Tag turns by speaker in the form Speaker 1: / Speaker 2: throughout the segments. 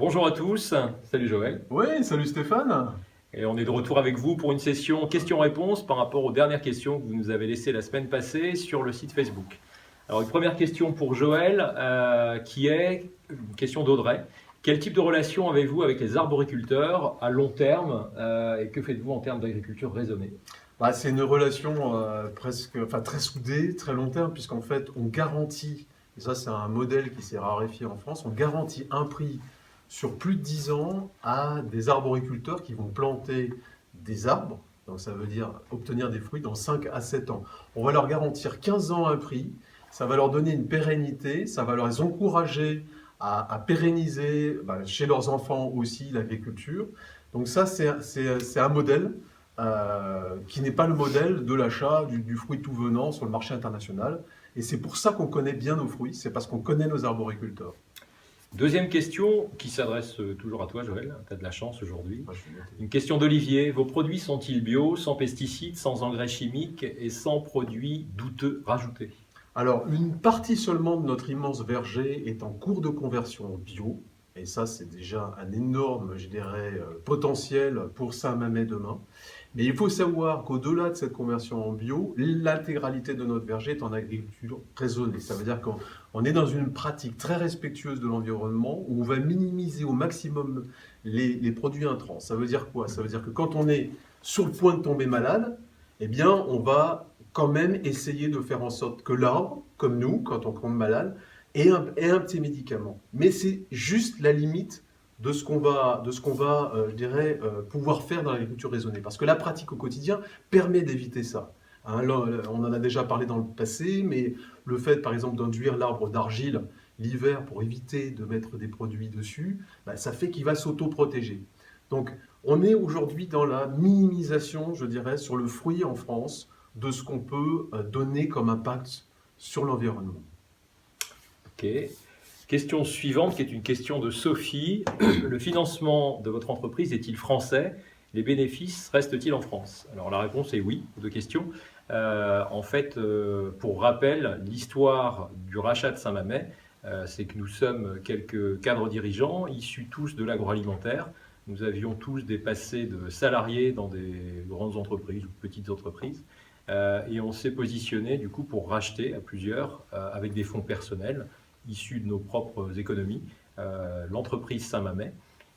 Speaker 1: Bonjour à tous, salut Joël.
Speaker 2: Oui, salut Stéphane.
Speaker 1: Et on est de retour avec vous pour une session questions-réponses par rapport aux dernières questions que vous nous avez laissées la semaine passée sur le site Facebook. Alors une première question pour Joël, qui est une question d'Audrey. Quel type de relation avez-vous avec les arboriculteurs à long terme et que faites-vous en termes d'agriculture raisonnée?
Speaker 2: C'est une relation très soudée, très long terme, puisqu'en fait, on garantit, et ça c'est un modèle qui s'est raréfié en France, on garantit un prix sur plus de 10 ans à des arboriculteurs qui vont planter des arbres, donc ça veut dire obtenir des fruits dans 5 à 7 ans. On va leur garantir 15 ans un prix, ça va leur donner une pérennité, ça va les encourager à pérenniser chez leurs enfants aussi l'agriculture. Donc ça, c'est un modèle qui n'est pas le modèle de l'achat du fruit tout venant sur le marché international. Et c'est pour ça qu'on connaît bien nos fruits, c'est parce qu'on connaît nos arboriculteurs.
Speaker 1: Deuxième question qui s'adresse toujours à toi Joël, tu as de la chance aujourd'hui.
Speaker 2: Moi, je suis noté.
Speaker 1: Une question d'Olivier. Vos produits sont-ils bio, sans pesticides, sans engrais chimiques et sans produits douteux rajoutés?
Speaker 2: Alors, une partie seulement de notre immense verger est en cours de conversion en bio. Et ça, c'est déjà un énorme, je dirais, potentiel pour Saint-Mamet demain. Mais il faut savoir qu'au-delà de cette conversion en bio, l'intégralité de notre verger est en agriculture raisonnée. Ça veut dire qu'on est dans une pratique très respectueuse de l'environnement où on va minimiser au maximum les produits intrants. Ça veut dire quoi? Ça veut dire que quand on est sur le point de tomber malade, eh bien, on va quand même essayer de faire en sorte que l'arbre, comme nous, quand on tombe malade, ait un petit médicament. Mais c'est juste la limite de ce qu'on va, je dirais, pouvoir faire dans l'agriculture raisonnée. Parce que la pratique au quotidien permet d'éviter ça. Hein, là, on en a déjà parlé dans le passé, mais le fait, par exemple, d'induire l'arbre d'argile l'hiver pour éviter de mettre des produits dessus, ça fait qu'il va s'auto-protéger. Donc, on est aujourd'hui dans la minimisation, je dirais, sur le fruit en France, de ce qu'on peut donner comme impact sur l'environnement.
Speaker 1: Ok. Question suivante, qui est une question de Sophie. Le financement de votre entreprise est-il français? Les bénéfices restent-ils en France? Alors la réponse est oui, aux deux questions. En fait, pour rappel, l'histoire du rachat de Saint-Mamet, c'est que nous sommes quelques cadres dirigeants issus tous de l'agroalimentaire. Nous avions tous des passés de salariés dans des grandes entreprises ou petites entreprises. Et on s'est positionné du coup pour racheter à plusieurs avec des fonds personnels issus de nos propres économies, l'entreprise Saint-Mamet,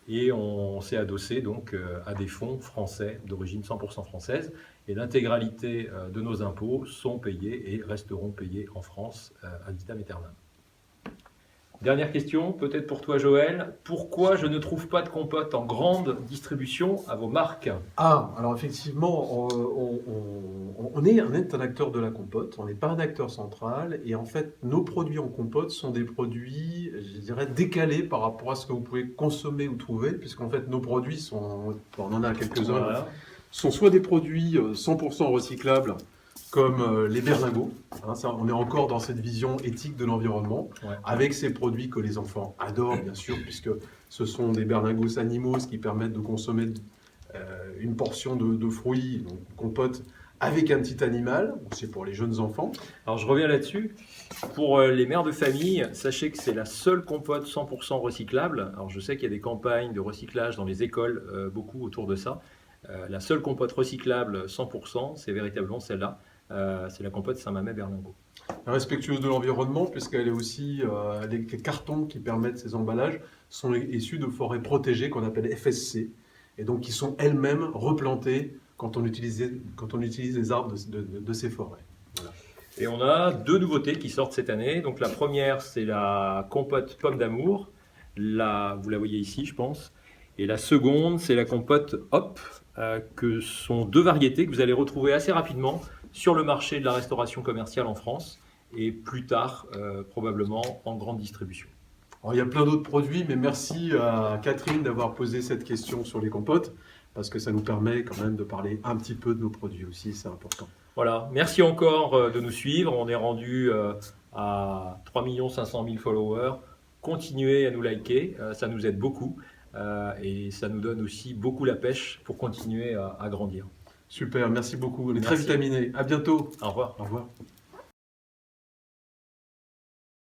Speaker 1: et on s'est adossé donc à des fonds français d'origine 100% française, et l'intégralité de nos impôts sont payés et resteront payés en France ad vitam aeternam. Dernière question, peut-être pour toi Joël. Pourquoi je ne trouve pas de compote en grande distribution à vos marques?
Speaker 2: Alors effectivement, on est un acteur de la compote, on n'est pas un acteur central, et en fait, nos produits en compote sont des produits, je dirais, décalés par rapport à ce que vous pouvez consommer ou trouver, puisqu'en fait, nos produits sont, on en a quelques-uns,
Speaker 1: Voilà.
Speaker 2: sont soit des produits 100% recyclables, comme les berlingots. Hein, ça, on est encore dans cette vision éthique de l'environnement,
Speaker 1: Ouais.
Speaker 2: avec ces produits que les enfants adorent, bien sûr, puisque ce sont des berlingots animaux qui permettent de consommer une portion de fruits, donc compote, avec un petit animal. C'est pour les jeunes enfants.
Speaker 1: Alors je reviens là-dessus. Pour les mères de famille, sachez que c'est la seule compote 100% recyclable. Alors je sais qu'il y a des campagnes de recyclage dans les écoles, beaucoup autour de ça. La seule compote recyclable 100%, c'est véritablement celle-là. C'est la compote Saint-Mamet-Berlingot.
Speaker 2: Respectueuse de l'environnement, puisqu'elle est aussi, les cartons qui permettent ces emballages sont issus de forêts protégées qu'on appelle FSC, et donc qui sont elles-mêmes replantées quand on utilise les arbres de ces forêts. Voilà.
Speaker 1: Et on a deux nouveautés qui sortent cette année. Donc la première, c'est la compote pomme d'amour. Là, vous la voyez ici, je pense. Et la seconde, c'est la compote Hop, que sont deux variétés que vous allez retrouver assez rapidement sur le marché de la restauration commerciale en France et plus tard, probablement en grande distribution.
Speaker 2: Alors, il y a plein d'autres produits, mais merci à Catherine d'avoir posé cette question sur les compotes, parce que ça nous permet quand même de parler un petit peu de nos produits aussi, c'est important.
Speaker 1: Voilà, merci encore de nous suivre. On est rendu à 3 500 000 followers. Continuez à nous liker, ça nous aide beaucoup et ça nous donne aussi beaucoup la pêche pour continuer à grandir.
Speaker 2: Super, merci beaucoup. On est très
Speaker 1: Merci.
Speaker 2: vitaminés. À bientôt.
Speaker 1: Au revoir.
Speaker 2: Au revoir.